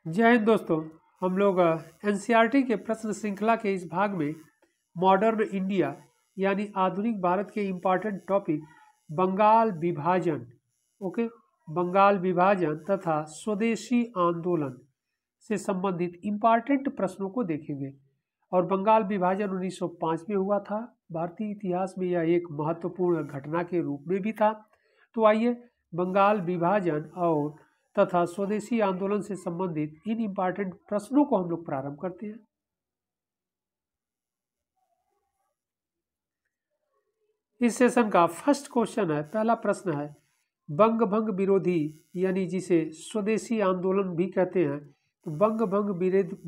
जय हिंद दोस्तों। हम लोग एनसीईआरटी के प्रश्न श्रृंखला के इस भाग में मॉडर्न इंडिया यानी आधुनिक भारत के इम्पॉर्टेंट टॉपिक बंगाल विभाजन बंगाल विभाजन तथा स्वदेशी आंदोलन से संबंधित इम्पॉर्टेंट प्रश्नों को देखेंगे। और बंगाल विभाजन 1905 में हुआ था। भारतीय इतिहास में यह एक महत्वपूर्ण घटना के रूप में भी था। तो आइए बंगाल विभाजन और तथा स्वदेशी आंदोलन से संबंधित इन इम्पॉर्टेंट प्रश्नों को हम लोग प्रारंभ करते हैं। इस सेशन का फर्स्ट क्वेश्चन है, पहला प्रश्न है, बंग भंग विरोधी यानी जिसे स्वदेशी आंदोलन भी कहते हैं, तो बंग भंग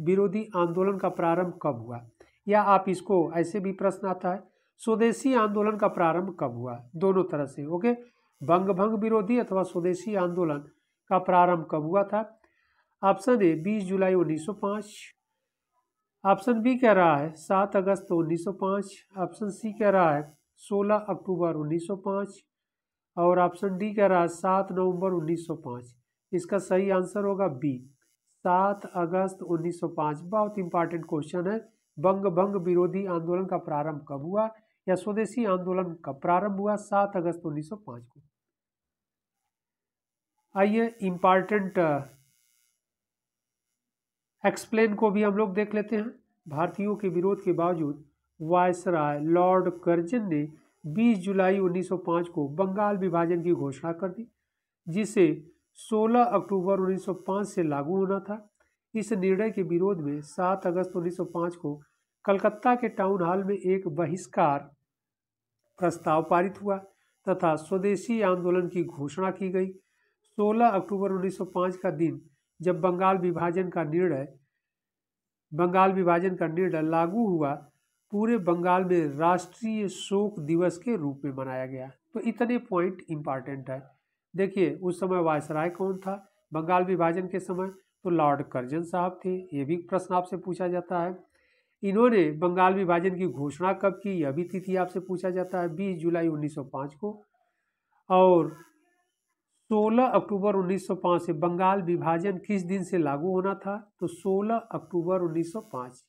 विरोधी आंदोलन का प्रारंभ कब हुआ? या आप इसको ऐसे भी प्रश्न आता है, स्वदेशी आंदोलन का प्रारंभ कब हुआ? दोनों तरह से बंग भंग विरोधी अथवा स्वदेशी आंदोलन का प्रारंभ कब हुआ था? ऑप्शन ए 20 जुलाई 1905, ऑप्शन बी कह रहा है 7 अगस्त 1905, ऑप्शन सी कह रहा है 16 अक्टूबर 1905 और ऑप्शन डी कह रहा है 7 नवंबर 1905। इसका सही आंसर होगा बी, 7 अगस्त 1905। बहुत इंपॉर्टेंट क्वेश्चन है, बंग भंग विरोधी आंदोलन का प्रारंभ कब हुआ या स्वदेशी आंदोलन कब प्रारंभ हुआ? 7 अगस्त 1905 को। आइए इम्पॉर्टेंट एक्सप्लेन को भी हम लोग देख लेते हैं। भारतीयों के विरोध के बावजूद वायसराय लॉर्ड कर्जन ने 20 जुलाई 1905 को बंगाल विभाजन की घोषणा कर दी, जिसे 16 अक्टूबर 1905 से लागू होना था। इस निर्णय के विरोध में 7 अगस्त 1905 को कलकत्ता के टाउन हॉल में एक बहिष्कार प्रस्ताव पारित हुआ तथा स्वदेशी आंदोलन की घोषणा की गई। 16 अक्टूबर 1905 का दिन जब बंगाल विभाजन का निर्णय लागू हुआ, पूरे बंगाल में राष्ट्रीय शोक दिवस के रूप में मनाया गया। तो इतने पॉइंट इंपॉर्टेंट है। देखिए, उस समय वायसराय कौन था बंगाल विभाजन के समय? तो लॉर्ड कर्जन साहब थे। ये भी प्रश्न आपसे पूछा जाता है। इन्होंने बंगाल विभाजन की घोषणा कब की? यह भी तिथि आपसे पूछा जाता है, 20 जुलाई 1905 को। और 16 अक्टूबर 1905 से बंगाल विभाजन किस दिन से लागू होना था? तो 16 अक्टूबर 1905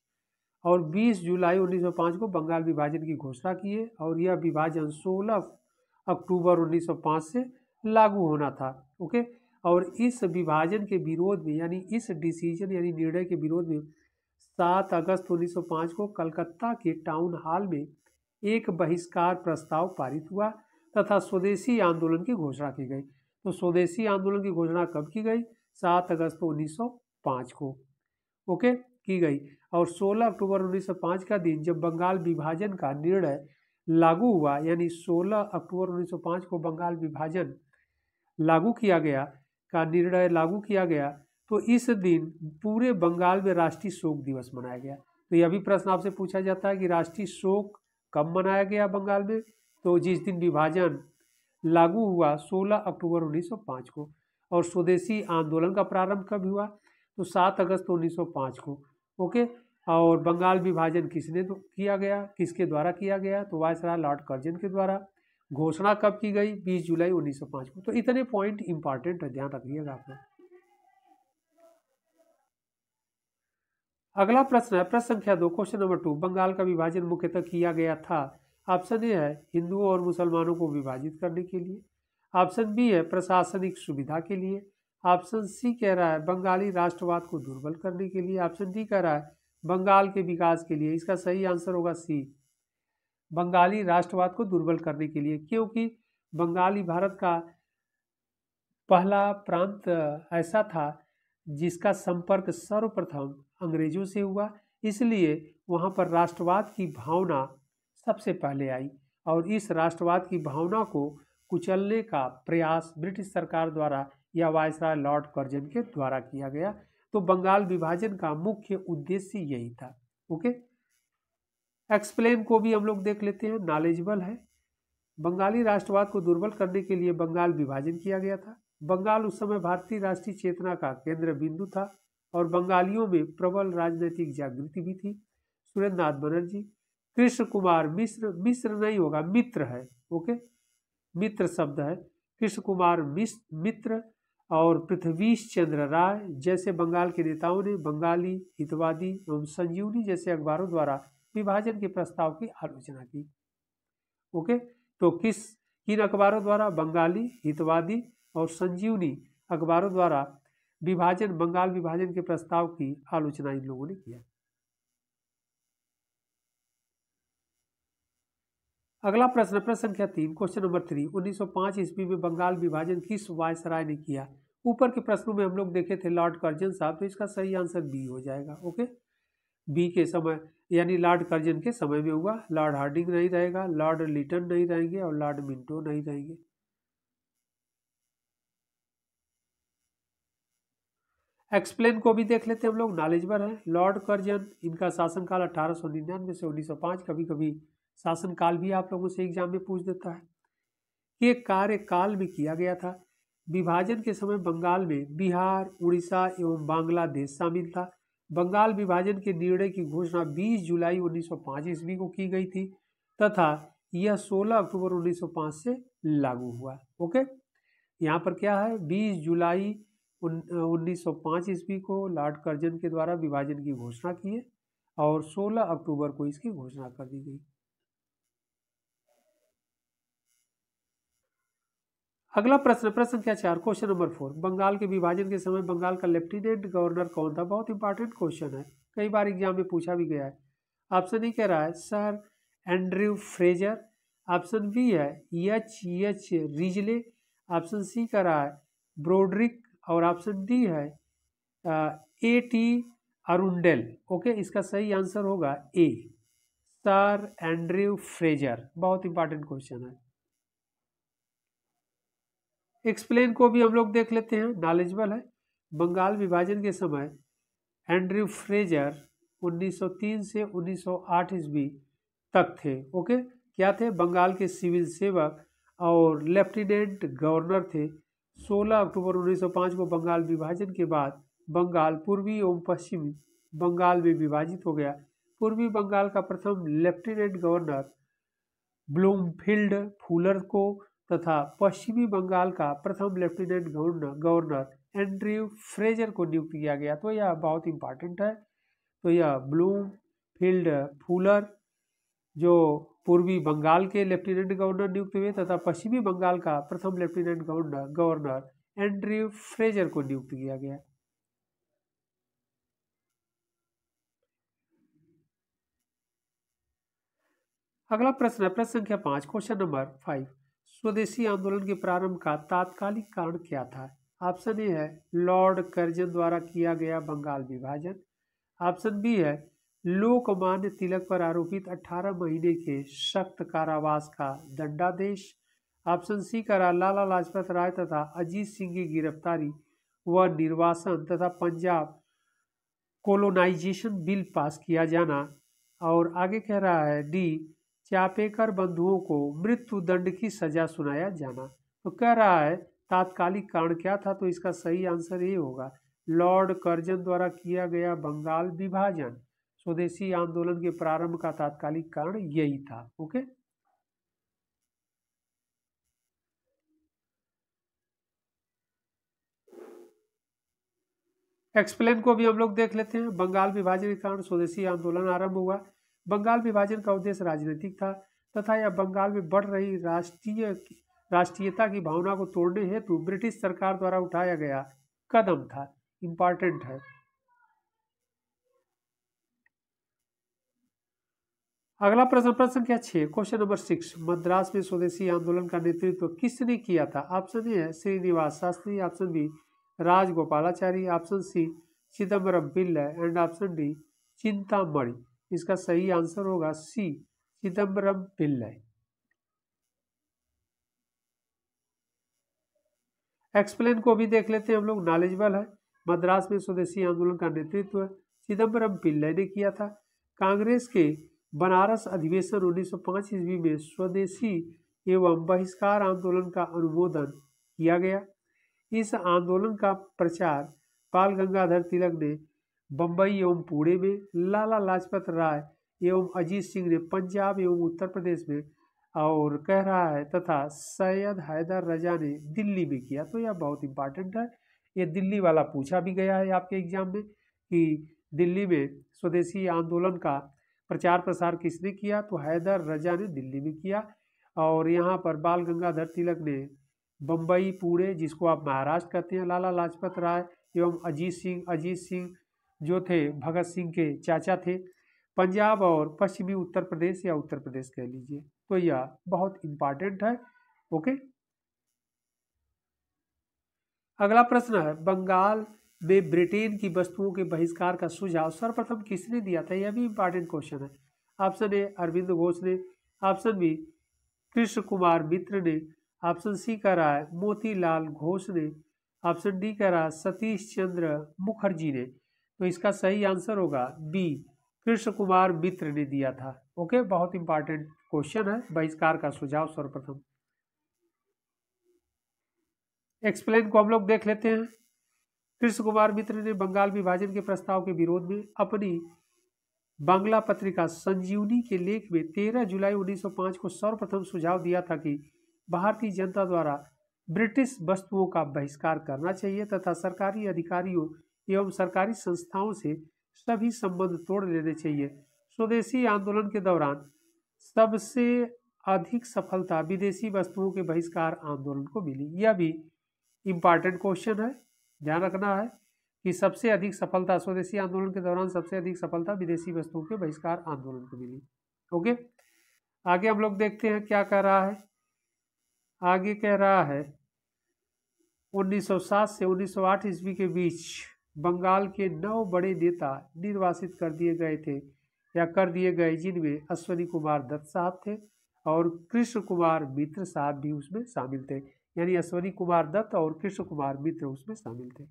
और 20 जुलाई 1905 को बंगाल विभाजन की घोषणा की है और यह विभाजन 16 अक्टूबर 1905 से लागू होना था। और इस विभाजन के विरोध में यानी इस डिसीजन यानी निर्णय के विरोध में 7 अगस्त 1905 को कलकत्ता के टाउन हॉल में एक बहिष्कार प्रस्ताव पारित हुआ तथा स्वदेशी आंदोलन की घोषणा की गई। तो स्वदेशी आंदोलन की घोषणा कब की गई? 7 अगस्त 1905 को की गई। और 16 अक्टूबर 1905 का दिन जब बंगाल विभाजन का निर्णय लागू हुआ, यानी 16 अक्टूबर 1905 को बंगाल विभाजन निर्णय लागू किया गया, तो इस दिन पूरे बंगाल में राष्ट्रीय शोक दिवस मनाया गया। तो यह भी प्रश्न आपसे पूछा जाता है कि राष्ट्रीय शोक कब मनाया गया बंगाल में? तो जिस दिन विभाजन लागू हुआ 16 अक्टूबर 1905 को। और स्वदेशी आंदोलन का प्रारंभ कब हुआ? तो 7 अगस्त 1905 को। और बंगाल विभाजन किसके द्वारा किया गया? तो वायसराय लॉर्ड कर्जन के द्वारा। घोषणा कब की गई? 20 जुलाई 1905 को। तो इतने पॉइंट इंपॉर्टेंट है, ध्यान रखिएगा आप लोग। अगला प्रश्न है प्रश्न संख्या 2, क्वेश्चन नंबर 2, बंगाल का विभाजन मुख्यतः किया गया था। ऑप्शन ए है हिंदुओं और मुसलमानों को विभाजित करने के लिए, ऑप्शन बी है प्रशासनिक सुविधा के लिए, ऑप्शन सी कह रहा है बंगाली राष्ट्रवाद को दुर्बल करने के लिए, ऑप्शन डी कह रहा है बंगाल के विकास के लिए। इसका सही आंसर होगा सी, बंगाली राष्ट्रवाद को दुर्बल करने के लिए, क्योंकि बंगाली भारत का पहला प्रांत ऐसा था जिसका संपर्क सर्वप्रथम अंग्रेजों से हुआ, इसलिए वहाँ पर राष्ट्रवाद की भावना सबसे पहले आई और इस राष्ट्रवाद की भावना को कुचलने का प्रयास ब्रिटिश सरकार द्वारा या वायसराय लॉर्ड कर्जन के द्वारा किया गया। तो बंगाल विभाजन का मुख्य उद्देश्य यही था। एक्सप्लेन को भी हम लोग देख लेते हैं, नॉलेजेबल है। बंगाली राष्ट्रवाद को दुर्बल करने के लिए बंगाल विभाजन किया गया था। बंगाल उस समय भारतीय राष्ट्रीय चेतना का केंद्र बिंदु था और बंगालियों में प्रबल राजनीतिक जागृति भी थी। सुरेंद्रनाथ बनर्जी, कृष्ण कुमार मिश्र नहीं होगा, मित्र है, मित्र शब्द है, कृष्ण कुमार मित्र और पृथ्वीश चंद्र राय जैसे बंगाल के नेताओं ने बंगाली, हितवादी एवं संजीवनी जैसे अखबारों द्वारा विभाजन के प्रस्ताव की आलोचना की। ओके, तो किन अखबारों द्वारा? बंगाली, हितवादी और संजीवनी अखबारों द्वारा बंगाल विभाजन के प्रस्ताव की आलोचना इन लोगों ने किया। अगला प्रश्न संख्या 3, क्वेश्चन नंबर 3, 1905 ईस्वी में बंगाल विभाजन किस वायसराय ने किया? ऊपर के प्रश्नों में हम लोग देखे थे लॉर्ड कर्जन साहब, तो इसका सही आंसर बी हो जाएगा। ओके, बी के समय यानी लॉर्ड कर्जन के समय में हुआ। लॉर्ड हार्डिंग नहीं रहेगा, लॉर्ड लिटन नहीं रहेंगे और लॉर्ड मिंटो नहीं रहेंगे। एक्सप्लेन को भी देख लेते हैं हम लोग, नॉलेजेबल है। लॉर्ड कर्जन, इनका शासनकाल 1899 से 1905, कभी कभी शासनकाल भी आप लोगों से एग्जाम में पूछ देता है। ये कार्यकाल में किया गया था। विभाजन के समय बंगाल में बिहार, उड़ीसा एवं बांग्लादेश शामिल था। बंगाल विभाजन के निर्णय की घोषणा 20 जुलाई 1905 ईस्वी को की गई थी तथा यह 16 अक्टूबर 1905 से लागू हुआ। ओके, यहाँ पर क्या है, 20 जुलाई 1905 ईस्वी को लॉर्ड कर्जन के द्वारा विभाजन की घोषणा की है और 16 अक्टूबर को इसकी घोषणा कर दी गई। अगला प्रश्न संख्या 4, क्वेश्चन नंबर 4, बंगाल के विभाजन के समय बंगाल का लेफ्टिनेंट गवर्नर कौन था? बहुत इंपॉर्टेंट क्वेश्चन है, कई बार एग्जाम में पूछा भी गया है। ऑप्शन ए कह रहा है sir Andrew Fraser, option B है एच रिजले, ऑप्शन सी कह रहा है ब्रोड्रिक और ऑप्शन डी है ए.टी. अरुंडेल। ओके, इसका सही आंसर होगा ए, सर एंड्रयू फ्रेजर। बहुत इंपॉर्टेंट क्वेश्चन है। एक्सप्लेन को भी हम लोग देख लेते हैं, नॉलेजेबल है। बंगाल विभाजन के समय एंड्रयू फ्रेजर 1903 से 1908 ईस्वी तक थे। ओके, क्या थे? बंगाल के सिविल सेवक और लेफ्टिनेंट गवर्नर थे। 16 अक्टूबर 1905 को बंगाल विभाजन के बाद बंगाल पूर्वी एवं पश्चिमी बंगाल में विभाजित हो गया। पूर्वी बंगाल का प्रथम लेफ्टिनेंट गवर्नर ब्लूमफील्ड फुलर को तथा पश्चिमी बंगाल का प्रथम लेफ्टिनेंट गवर्नर एंड्रयू फ्रेजर को नियुक्त किया गया। तो यह बहुत इंपॉर्टेंट है। तो यह ब्लूमफील्ड फुलर जो पूर्वी बंगाल के लेफ्टिनेंट गवर्नर नियुक्त हुए तथा पश्चिमी बंगाल का प्रथम लेफ्टिनेंट गवर्नर एंड्रयू फ्रेजर को नियुक्त किया गया। अगला प्रश्न है प्रश्न संख्या 5, क्वेश्चन नंबर 5, स्वदेशी आंदोलन के प्रारंभ का तात्कालिक कारण क्या था? ऑप्शन ए है लॉर्ड कर्जन द्वारा किया गया बंगाल विभाजन, ऑप्शन बी है लोकमान्य तिलक पर आरोपित 18 महीने के सख्त कारावास का दंडादेश, ऑप्शन सी का लाला लाजपत राय तथा अजीत सिंह की गिरफ्तारी व निर्वासन तथा पंजाब कोलोनाइजेशन बिल पास किया जाना, और आगे कह रहा है डी चापेकर बंधुओं को मृत्यु दंड की सजा सुनाया जाना। तो कह रहा है तात्कालिक कारण क्या था? तो इसका सही आंसर ये होगा लॉर्ड कर्जन द्वारा किया गया बंगाल विभाजन। स्वदेशी आंदोलन के प्रारंभ का तात्कालिक कारण यही था। ओके, एक्सप्लेन को भी हम लोग देख लेते हैं। बंगाल विभाजन के कारण स्वदेशी आंदोलन आरंभ हुआ। बंगाल विभाजन का उद्देश्य राजनीतिक था तथा यह बंगाल में बढ़ रही राष्ट्रीयता की भावना को तोड़ने हेतु ब्रिटिश सरकार द्वारा उठाया गया कदम था। इंपॉर्टेंट है। अगला प्रश्न संख्या 6, क्वेश्चन नंबर 6, मद्रास में स्वदेशी आंदोलन का नेतृत्व किसने किया था? ऑप्शन ए है Srinivas Sastri, option B Rajagopalachari, option C Chidambaram Pillai and option D Chintamani. इसका सही आंसर होगा सी चिदम्बरम पिल्लै। एक्सप्लेन को भी देख लेते हैं हम लोग, नॉलेजेबल है। मद्रास में स्वदेशी आंदोलन का नेतृत्व चिदम्बरम पिल्लै ने किया था। कांग्रेस के बनारस अधिवेशन 1905 ईस्वी में स्वदेशी एवं बहिष्कार आंदोलन का अनुमोदन किया गया। इस आंदोलन का प्रचार बाल गंगाधर तिलक ने बम्बई एवं पुणे में, लाला लाजपत राय एवं अजीत सिंह ने पंजाब एवं उत्तर प्रदेश में और कह रहा है तथा सैयद हैदर रजा ने दिल्ली में किया। तो यह बहुत इंपॉर्टेंट है, ये दिल्ली वाला पूछा भी गया है आपके एग्जाम में कि दिल्ली में स्वदेशी आंदोलन का प्रचार प्रसार किसने किया, तो हैदर रजा ने दिल्ली में किया। और यहाँ पर बाल गंगाधर तिलक ने बम्बई, पुणे, जिसको आप महाराष्ट्र कहते हैं, लाला लाजपत राय एवं अजीत सिंह जो थे भगत सिंह के चाचा थे, पंजाब और पश्चिमी उत्तर प्रदेश या उत्तर प्रदेश कह लीजिए। तो यह बहुत इंपॉर्टेंट है। ओके, अगला प्रश्न है, बंगाल में ब्रिटेन की वस्तुओं के बहिष्कार का सुझाव सर्वप्रथम किसने दिया था? यह भी इंपॉर्टेंट क्वेश्चन है। ऑप्शन ए अरविंद घोष ने, ऑप्शन बी कृष्ण कुमार मित्र ने, ऑप्शन सी कह रहा है मोतीलाल घोष ने, ऑप्शन डी कह रहा है सतीश चंद्र मुखर्जी ने। तो इसका सही आंसर होगा बी, कृष्ण कुमार मित्र ने दिया था। ओके, बहुत इंपॉर्टेंट क्वेश्चन है, बहिष्कार का सुझाव सर्वप्रथम। एक्सप्लेन को हम लोग देख लेते हैं। कृष्ण कुमार मित्र ने बंगाल विभाजन के प्रस्ताव के विरोध में अपनी बांग्ला पत्रिका संजीवनी के लेख में 13 जुलाई 1905 को सर्वप्रथम सुझाव दिया था कि भारतीय जनता द्वारा ब्रिटिश वस्तुओं का बहिष्कार करना चाहिए तथा सरकारी अधिकारियों एवं सरकारी संस्थाओं से सभी संबंध तोड़ लेने चाहिए। स्वदेशी आंदोलन के दौरान सबसे अधिक सफलता विदेशी वस्तुओं के बहिष्कार आंदोलन को मिली। यह भी इम्पॉर्टेंट क्वेश्चन है, ध्यान रखना है कि सबसे अधिक सफलता स्वदेशी आंदोलन के दौरान सबसे अधिक सफलता विदेशी वस्तुओं के बहिष्कार आंदोलन को मिली। ओके, आगे हम लोग देखते हैं क्या कह रहा है। आगे कह रहा है 1907 से 1908 ईस्वी के बीच बंगाल के 9 बड़े नेता निर्वासित कर दिए गए थे या कर दिए गए, जिनमें अश्वनी कुमार दत्त साहब थे और कृष्ण कुमार मित्र साहब भी उसमें शामिल थे। यानी अश्वनी कुमार दत्त और कृष्ण कुमार मित्र उसमें शामिल थे।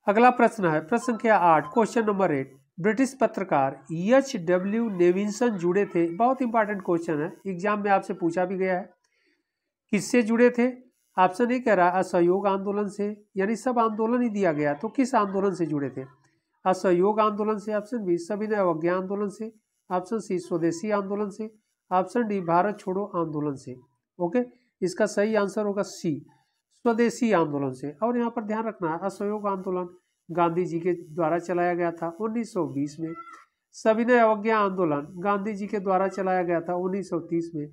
अगला प्रश्न है प्रश्न संख्या 8, क्वेश्चन नंबर 8, ब्रिटिश पत्रकार H.W. नेविंसन जुड़े थे। बहुत इंपॉर्टेंट क्वेश्चन है, एग्जाम में आपसे पूछा भी गया है। किससे जुड़े थे? ऑप्शन ए कह रहा है असहयोग आंदोलन से, यानी सब आंदोलन ही दिया गया, तो किस आंदोलन से जुड़े थे? असहयोग आंदोलन से, ऑप्शन बी सविनय अवज्ञा आंदोलन से, ऑप्शन सी स्वदेशी आंदोलन से, ऑप्शन डी भारत छोड़ो आंदोलन से। ओके, इसका सही आंसर होगा सी, स्वदेशी आंदोलन से। और यहाँ पर ध्यान रखना है असहयोग आंदोलन गांधी जी के द्वारा चलाया गया था 1920 में, सविनय अवज्ञा आंदोलन गांधी जी के द्वारा चलाया गया था 1930 में,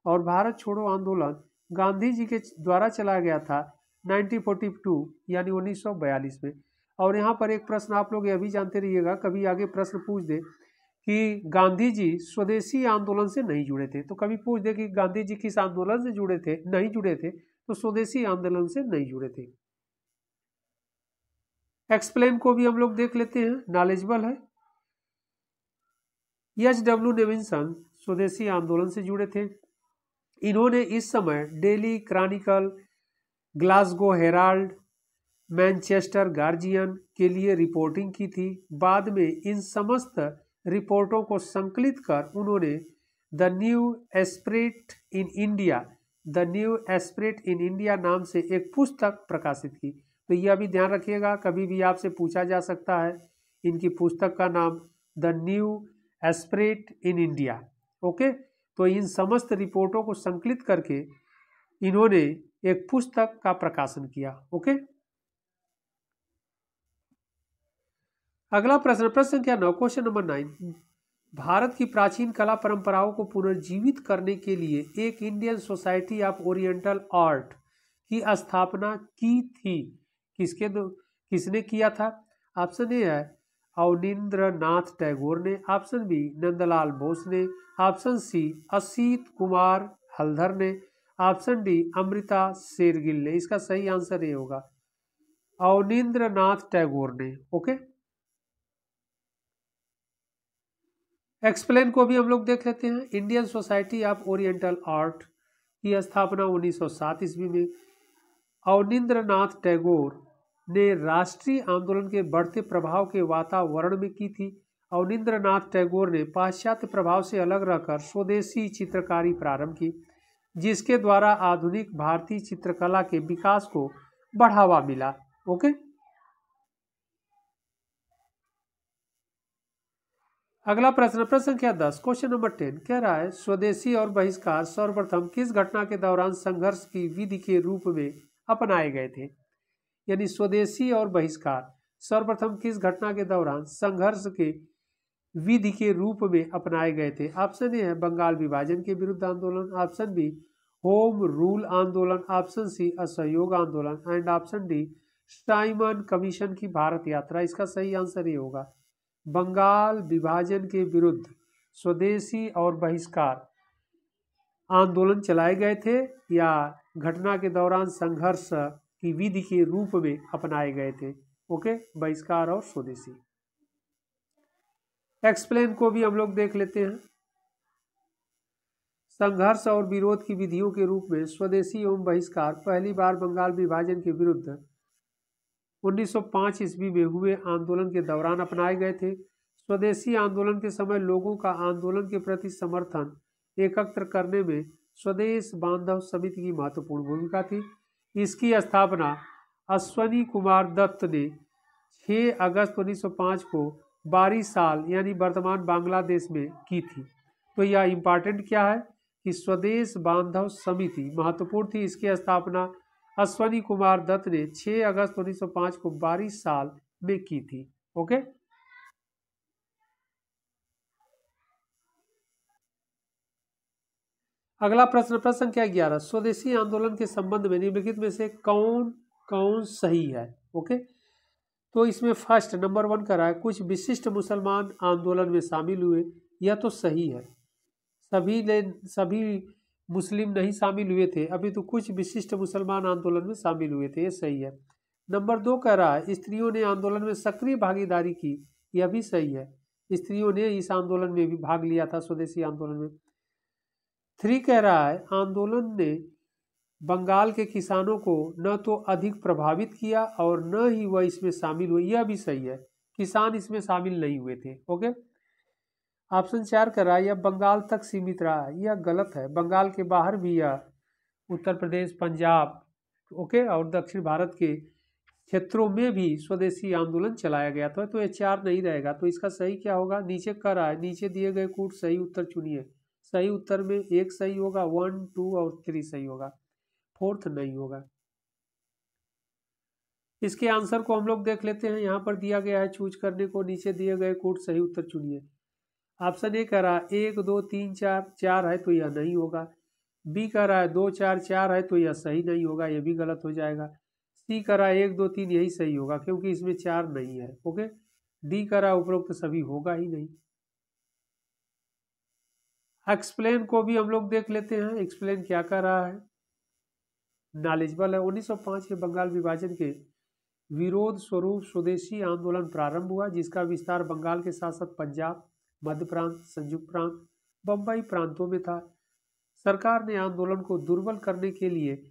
और भारत छोड़ो आंदोलन गांधी जी के द्वारा चलाया गया था 1942 यानी 1942 में। और यहाँ पर एक प्रश्न आप लोग यह भी जानते रहिएगा, कभी आगे प्रश्न पूछ दे कि गांधी जी स्वदेशी आंदोलन से नहीं जुड़े थे, तो कभी पूछ दे कि गांधी जी किस आंदोलन से जुड़े थे, नहीं जुड़े थे, तो स्वदेशी आंदोलन से नहीं जुड़े थे। एक्सप्लेन को भी हम लोग देख लेते हैं, नॉलेजेबल है। H.W. नेविंसन स्वदेशी आंदोलन से जुड़े थे। इन्होंने इस समय daily Chronicle, Glasgow Herald, Manchester guardian के लिए रिपोर्टिंग की थी। बाद में इन समस्त रिपोर्टों को संकलित कर उन्होंने the new Spirit in India नाम से एक पुस्तक प्रकाशित की। तो यह भी ध्यान रखिएगा, कभी भी आपसे पूछा जा सकता है इनकी पुस्तक का नाम the new Spirit in India. Okay, तो इन समस्त रिपोर्टों को संकलित करके इन्होंने एक पुस्तक का प्रकाशन किया। ओके, अगला प्रश्न संख्या 9, क्वेश्चन नंबर 9, भारत की प्राचीन कला परंपराओं को पुनर्जीवित करने के लिए एक Indian society of oriental art की स्थापना की थी। किसने किया था? ऑप्शन ए है अवनींद्रनाथ टैगोर ने, ऑप्शन बी नंदलाल बोस ने, ऑप्शन सी असीत कुमार हल्दर ने, ऑप्शन डी अमृता शेरगिल ने। इसका सही आंसर ये होगा अवनींद्रनाथ टैगोर ने। ओके, एक्सप्लेन को भी हम लोग देख लेते हैं। Indian society of oriental art की स्थापना 1907 ईस्वी में अवनींद्रनाथ टैगोर ने राष्ट्रीय आंदोलन के बढ़ते प्रभाव के वातावरण में की थी। अवनींद्रनाथ टैगोर ने पाश्चात्य प्रभाव से अलग रहकर स्वदेशी चित्रकारी प्रारंभ की, जिसके द्वारा आधुनिक भारतीय चित्रकला के विकास को बढ़ावा मिला। ओके, अगला प्रश्न, प्रश्न संख्या 10, क्वेश्चन नंबर 10 कह रहा है स्वदेशी और बहिष्कार सर्वप्रथम किस घटना के दौरान संघर्ष की विधि के रूप में अपनाए गए थे। यानी स्वदेशी और बहिष्कार सर्वप्रथम किस घटना के दौरान संघर्ष के विधि के रूप में अपनाए गए थे। ऑप्शन ए है बंगाल विभाजन के विरुद्ध आंदोलन, ऑप्शन बी होम रूल आंदोलन, ऑप्शन सी असहयोग आंदोलन and option D Simon commission की भारत यात्रा। इसका सही आंसर ये होगा बंगाल विभाजन के विरुद्ध स्वदेशी और बहिष्कार आंदोलन चलाए गए थे या घटना के दौरान संघर्ष की विधि के रूप में अपनाए गए थे। ओके, बहिष्कार और स्वदेशी। एक्सप्लेन को भी हम लोग देख लेते हैं। संघर्ष और विरोध की विधियों के रूप में स्वदेशी एवं बहिष्कार पहली बार बंगाल विभाजन के विरुद्ध 1905 ईस्वी में हुए आंदोलन के दौरान अपनाए गए थे। स्वदेशी आंदोलन के समय लोगों का आंदोलन के प्रति समर्थन एकत्र करने में स्वदेश बांधव समिति की महत्वपूर्ण भूमिका थी। इसकी स्थापना अश्वनी कुमार दत्त ने 6 अगस्त 1905 को बारिसाल यानी वर्तमान बांग्लादेश में की थी। तो यह इम्पॉर्टेंट क्या है कि स्वदेश बांधव समिति महत्वपूर्ण थी। इसकी स्थापना अश्वनी कुमार दत्त ने 6 अगस्त 1905 को बारिसाल में की थी। ओके, अगला प्रश्न, प्रश्न संख्या 11, स्वदेशी आंदोलन के संबंध में निम्नलिखित में से कौन कौन सही है। ओके, तो इसमें फर्स्ट नंबर 1 करा है कुछ विशिष्ट मुसलमान आंदोलन में शामिल हुए। यह तो सही है, सभी मुस्लिम नहीं शामिल हुए थे, अभी तो कुछ विशिष्ट मुसलमान आंदोलन में शामिल हुए थे, ये सही है। नंबर 2 कह रहा है स्त्रियों ने आंदोलन में सक्रिय भागीदारी की। यह भी सही है, स्त्रियों ने इस आंदोलन में भी भाग लिया था, स्वदेशी आंदोलन में। 3 कह रहा है आंदोलन ने बंगाल के किसानों को न तो अधिक प्रभावित किया और न ही वह इसमें शामिल हुए। यह भी सही है, किसान इसमें शामिल नहीं हुए थे। ओके, ऑप्शन 4 कह रहा है यह बंगाल तक सीमित रहा है। यह गलत है, बंगाल के बाहर भी यह उत्तर प्रदेश, पंजाब, ओके, और दक्षिण भारत के क्षेत्रों में भी स्वदेशी आंदोलन चलाया गया था। तो ये 4 नहीं रहेगा। तो इसका सही क्या होगा, नीचे कह रहा है नीचे दिए गए कूट सही उत्तर चुनिए। सही उत्तर में 1 सही होगा, 1, 2 और 3 सही होगा, 4th नहीं होगा। इसके आंसर को हम लोग देख लेते हैं। यहाँ पर दिया गया है चूज करने को, नीचे दिए गए कूट सही उत्तर चुनिए। ऑप्शन ए कह रहा है 1, 2, 3, 4 है तो यह नहीं होगा। बी कह रहा है 2, 4, 4 है तो यह सही नहीं होगा, यह भी गलत हो जाएगा। सी कह रहा है 1, 2, 3 यही सही होगा क्योंकि इसमें 4 नहीं है। ओके, डी कह रहा है उपरोक्त सभी होगा ही नहीं। एक्सप्लेन को भी हम लोग देख लेते हैं। एक्सप्लेन क्या कर रहा है, नॉलेजेबल है। 1905 के बंगाल विभाजन के विरोध स्वरूप स्वदेशी आंदोलन प्रारंभ हुआ, जिसका विस्तार बंगाल के साथ साथ पंजाब, मध्य प्रांत, संयुक्त प्रांत, बम्बई प्रांतों में था। सरकार ने आंदोलन को दुर्बल करने के लिए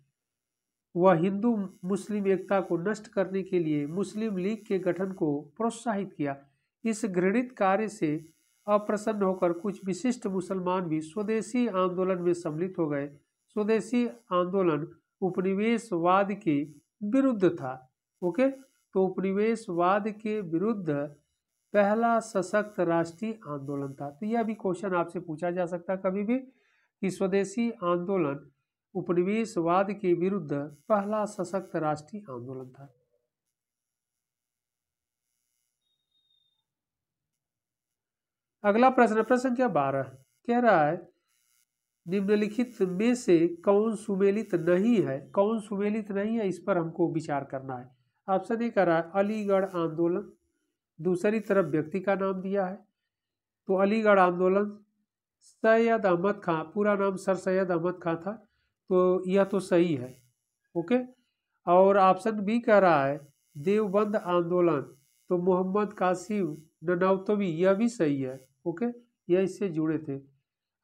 वह हिंदू मुस्लिम एकता को नष्ट करने के लिए मुस्लिम लीग के गठन को प्रोत्साहित किया। इस घृणित कार्य से अप्रसन्न होकर कुछ विशिष्ट मुसलमान भी स्वदेशी आंदोलन में सम्मिलित हो गए। स्वदेशी आंदोलन उपनिवेशवाद के विरुद्ध था। ओके, तो उपनिवेशवाद के विरुद्ध पहला सशक्त राष्ट्रीय आंदोलन था। तो यह भी क्वेश्चन आपसे पूछा जा सकता है कभी भी कि स्वदेशी आंदोलन उपनिवेशवाद के विरुद्ध पहला सशक्त राष्ट्रीय आंदोलन था। अगला प्रश्न, प्रश्न संख्या 12 कह रहा है निम्नलिखित में से कौन सुमेलित नहीं है। कौन सुमेलित नहीं है, इस पर हमको विचार करना है। ऑप्शन ए कह रहा है अलीगढ़ आंदोलन, दूसरी तरफ व्यक्ति का नाम दिया है। तो अलीगढ़ आंदोलन, सैयद अहमद खां, पूरा नाम सर सैयद अहमद खां था, तो यह तो सही है। ओके, और ऑप्शन बी कह रहा है देवबंद आंदोलन, तो मोहम्मद कासिम ननौतवी, यह भी सही है। ओके, यह इससे जुड़े थे।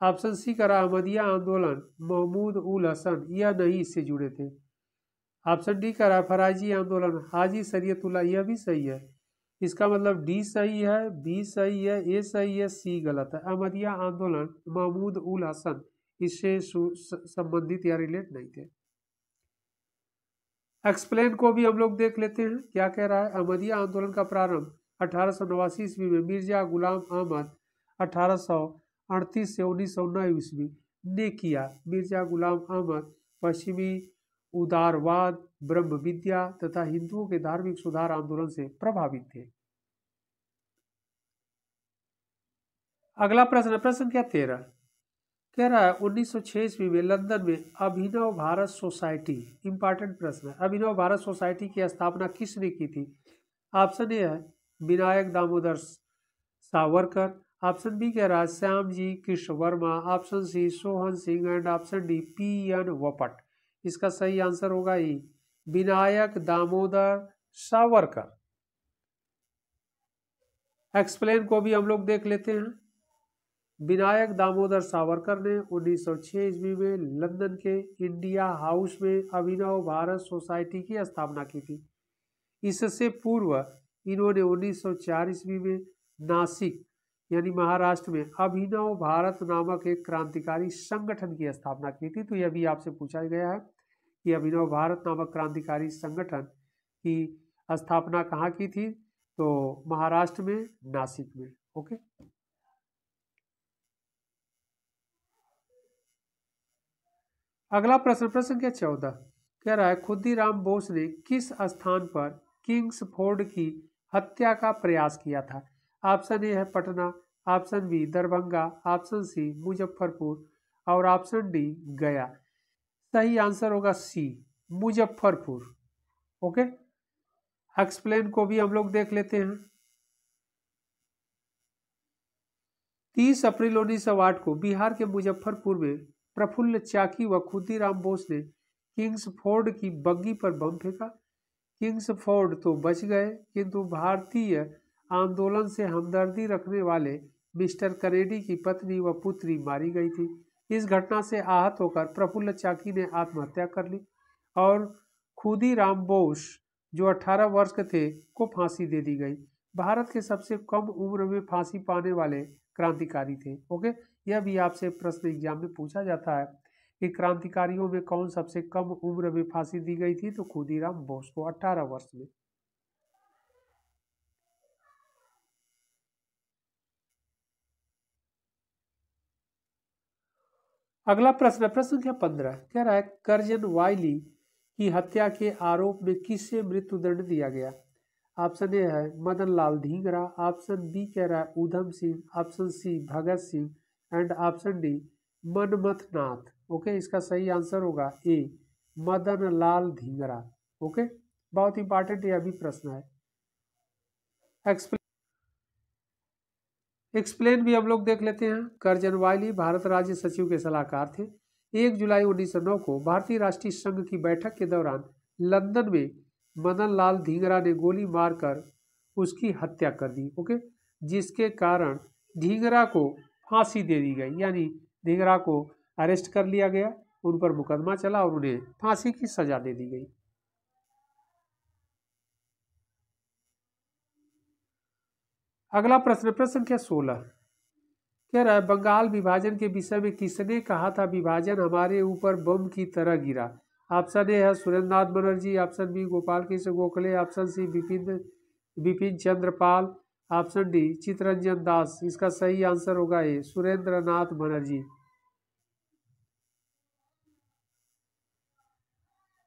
ऑप्शन सी कह रहा अहमदिया आंदोलन, महमूद उल हसन, यह नहीं इससे जुड़े थे। ऑप्शन डी कह रहा फराजी आंदोलन, हाजी शरीयतुल्लाह, यह भी सही है। इसका मतलब डी सही है, बी सही है, ए सही है, सी गलत है। अहमदिया आंदोलन महमूद उल हसन इससे संबंधित या रिलेट नहीं थे। एक्सप्लेन को भी हम लोग देख लेते हैं क्या कह रहा है। अहमदिया आंदोलन का प्रारंभ 1889 ईस्वी में मिर्जा गुलाम अहमद 1838 से 1909 ईस्वी ने किया। मिर्जा गुलाम अहमद पश्चिमी उदारवाद, ब्रह्म विद्या तथा हिंदुओं के धार्मिक सुधार आंदोलन से प्रभावित थे। अगला प्रश्न, प्रश्न क्या 13 कह रहा है 1906 ईस्वी में लंदन में अभिनव भारत सोसाइटी, इंपॉर्टेंट प्रश्न है, अभिनव भारत सोसाइटी की स्थापना किसने की थी? ऑप्शन ए है विनायक दामोदर सावरकर, ऑप्शन बी कह रहा है Shyam ji Krishna Varma, option C Sohan Singh and option D P N. Bapat. इसका सही आंसर होगा ई विनायक दामोदर सावरकर। एक्सप्लेन को भी हम लोग देख लेते हैं। विनायक दामोदर सावरकर ने 1906 ईस्वी में लंदन के इंडिया हाउस में अभिनव भारत सोसाइटी की स्थापना की थी। इससे पूर्व इन्होंने 1904 ईस्वी में नासिक यानी महाराष्ट्र में अभिनव भारत नामक एक क्रांतिकारी संगठन की स्थापना की थी। तो यह भी आपसे पूछा गया है कि अभिनव भारत नामक क्रांतिकारी संगठन की स्थापना कहाँ की थी? तो महाराष्ट्र में, नासिक में। ओके, अगला प्रश्न, प्रश्न क्या 14 कह रहा है खुदीराम बोस ने किस स्थान पर किंग्सफोर्ड की हत्या का प्रयास किया था? ऑप्शन ए है Patna, option B Darbhanga, option C Muzaffarpur और ऑप्शन डी गया। सही आंसर होगा सी मुजफ्फरपुर। ओके, एक्सप्लेन को भी हम लोग देख लेते हैं। 30 अप्रैल 1908 को बिहार के मुजफ्फरपुर में प्रफुल्ल चाकी व खुदीराम बोस ने किंग्सफोर्ड की बग्गी पर बम फेंका। किंग्सफोर्ड तो बच गए, किंतु भारतीय आंदोलन से हमदर्दी रखने वाले मिस्टर कनेडी की पत्नी व पुत्री मारी गई थी। इस घटना से आहत होकर प्रफुल्ल चाकी ने आत्महत्या कर ली और खुदीराम बोस जो 18 वर्ष के थे को फांसी दे दी गई। भारत के सबसे कम उम्र में फांसी पाने वाले क्रांतिकारी थे। ओके, यह भी आपसे प्रश्न एग्जाम में पूछा जाता है कि क्रांतिकारियों में कौन सबसे कम उम्र में फांसी दी गई थी? तो खुदीराम बोस को 18 वर्ष में। अगला प्रश्न, प्रश्न क्या 15 कह रहा है करजन वायली की हत्या के आरोप में किसे मृत्युदंड दिया गया? ऑप्शन ए है मदन लाल धिंगरा, ऑप्शन बी कह रहा है Udham Singh, option C Bhagat Singh and option D Manmath Nath. Okay, इसका सही आंसर होगा ए मदन लाल धिंगरा। ओके, बहुत इंपॉर्टेंट यह भी प्रश्न है। एक्सप्लेन भी हम लोग देख लेते हैं। करजन वायली भारत राज्य सचिव के सलाहकार थे। 1 जुलाई 1909 को भारतीय राष्ट्रीय संघ की बैठक के दौरान लंदन में मदन लाल धिंगरा ने गोली मारकर उसकी हत्या कर दी। ओके, जिसके कारण धिंगरा को फांसी दे दी गई, यानी धिंगरा को अरेस्ट कर लिया गया, उन पर मुकदमा चला और उन्हें फांसी की सजा दे दी गई। अगला प्रश्न, प्रश्न संख्या 16 कह रहा है बंगाल विभाजन के विषय में किसने कहा था विभाजन हमारे ऊपर बम की तरह गिरा? ऑप्शन ए है Surendranath Banerjee, option B Gopal Krishna Gokhale, option C Bipin Chandra Pal, option D Chittaranjan Das. इसका सही आंसर होगा ए सुरेंद्रनाथ बनर्जी।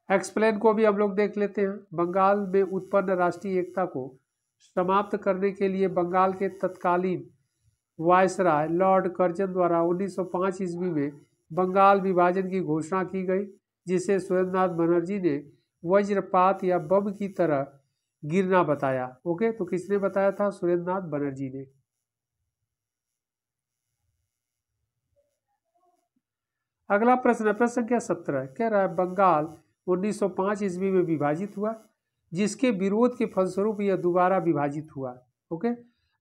एक्सप्लेन को भी हम लोग देख लेते हैं। बंगाल में उत्पन्न राष्ट्रीय एकता को समाप्त करने के लिए बंगाल के तत्कालीन वायसराय लॉर्ड कर्जन द्वारा 1905 ईस्वी में बंगाल विभाजन की घोषणा की गई, जिसे सुरेंद्रनाथ बनर्जी ने वज्रपात या बम की तरह गिरना बताया। ओके, तो किसने बताया था? सुरेंद्रनाथ बनर्जी ने। अगला प्रश्न, प्रश्न संख्या 17 कह रहा है बंगाल 1905 ईस्वी में विभाजित हुआ, जिसके विरोध के फलस्वरूप यह दोबारा विभाजित हुआ। ओके,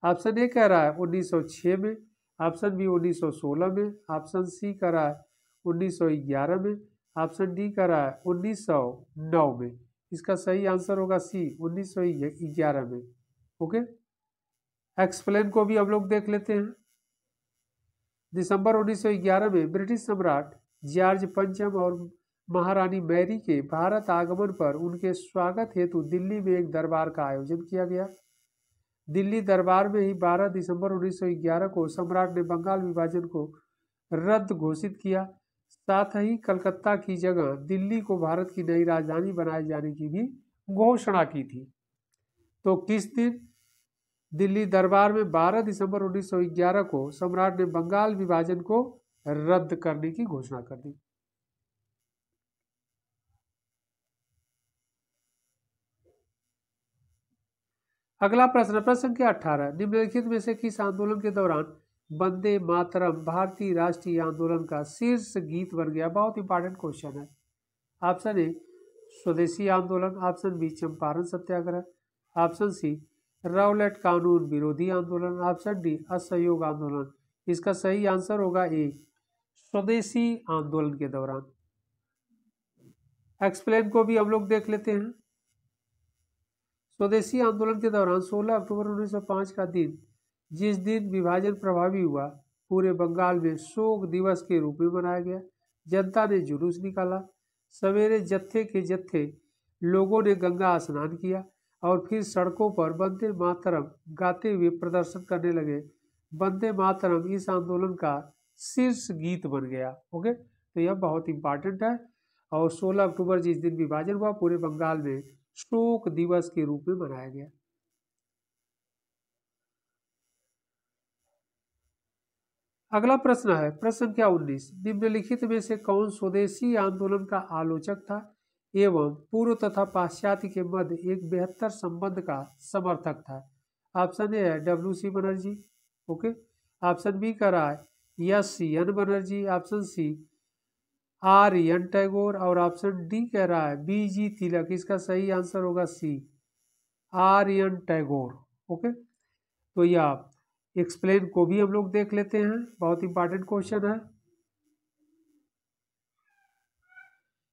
ऑप्शन ए कह रहा है 1906 में, ऑप्शन बी 1916 में, ऑप्शन सी कह रहा है 1911 में, ऑप्शन डी कह रहा है 1909 में। इसका सही आंसर होगा सी 1911 में। ओके, एक्सप्लेन को भी हम लोग देख लेते हैं। दिसंबर 1911 में ब्रिटिश सम्राट जॉर्ज पंचम और महारानी मैरी के भारत आगमन पर उनके स्वागत हेतु दिल्ली में एक दरबार का आयोजन किया गया। दिल्ली दरबार में ही 12 दिसंबर 1911 को सम्राट ने बंगाल विभाजन को रद्द घोषित किया। साथ ही कलकत्ता की जगह दिल्ली को भारत की नई राजधानी बनाए जाने की भी घोषणा की थी। तो किस दिन? दिल्ली दरबार में 12 दिसंबर 1911 को सम्राट ने बंगाल विभाजन को रद्द करने की घोषणा कर दी। अगला प्रश्न, प्रश्न संख्या 18, निम्नलिखित में से किस आंदोलन के दौरान वंदे मातरम भारतीय राष्ट्रीय आंदोलन का शीर्ष गीत बन गया? बहुत इंपॉर्टेंट क्वेश्चन है। ऑप्शन ए स्वदेशी आंदोलन, ऑप्शन बी चंपारण सत्याग्रह, ऑप्शन सी राउलेट कानून विरोधी आंदोलन, ऑप्शन डी असहयोग आंदोलन। इसका सही आंसर होगा ए स्वदेशी आंदोलन के दौरान। एक्सप्लेन को भी हम लोग देख लेते हैं। स्वदेशी आंदोलन के दौरान 16 अक्टूबर 1905 का दिन, जिस दिन विभाजन प्रभावी हुआ, पूरे बंगाल में शोक दिवस के रूप में मनाया गया। जनता ने जुलूस निकाला। सवेरे जत्थे के जत्थे लोगों ने गंगा स्नान किया और फिर सड़कों पर वंदे मातरम गाते हुए प्रदर्शन करने लगे। वंदे मातरम इस आंदोलन का शीर्ष गीत बन गया। ओके, तो यह बहुत इंपॉर्टेंट है। और 16 अक्टूबर जिस दिन विभाजन हुआ, पूरे बंगाल में शोक दिवस के रूप में मनाया गया। अगला प्रश्न है, प्रश्न संख्या 19, निम्नलिखित में से कौन स्वदेशी आंदोलन का आलोचक था एवं पूर्व तथा पाश्चात्य के मध्य एक बेहतर संबंध का समर्थक था? ऑप्शन ए है WC Banerjee, okay, option B कह रहा है SN Banerjee, option C RN Tagore और ऑप्शन डी कह रहा है BG तिलक। इसका सही आंसर होगा सी RN टैगोर। ओके, तो यह एक्सप्लेन को भी हम लोग देख लेते हैं, बहुत इंपॉर्टेंट क्वेश्चन है।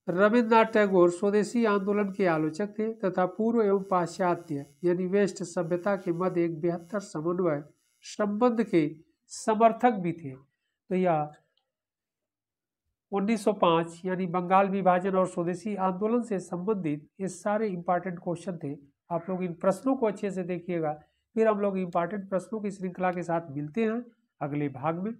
रविन्द्रनाथ टैगोर स्वदेशी आंदोलन के आलोचक थे तथा पूर्व एवं पाश्चात्य यानी वेस्ट सभ्यता के मध्य एक बेहतर समन्वय संबंध के समर्थक भी थे। तो यह 1905 यानी बंगाल विभाजन और स्वदेशी आंदोलन से संबंधित ये सारे इंपॉर्टेंट क्वेश्चन थे। आप लोग इन प्रश्नों को अच्छे से देखिएगा। फिर हम लोग इंपॉर्टेंट प्रश्नों की श्रृंखला के साथ मिलते हैं अगले भाग में।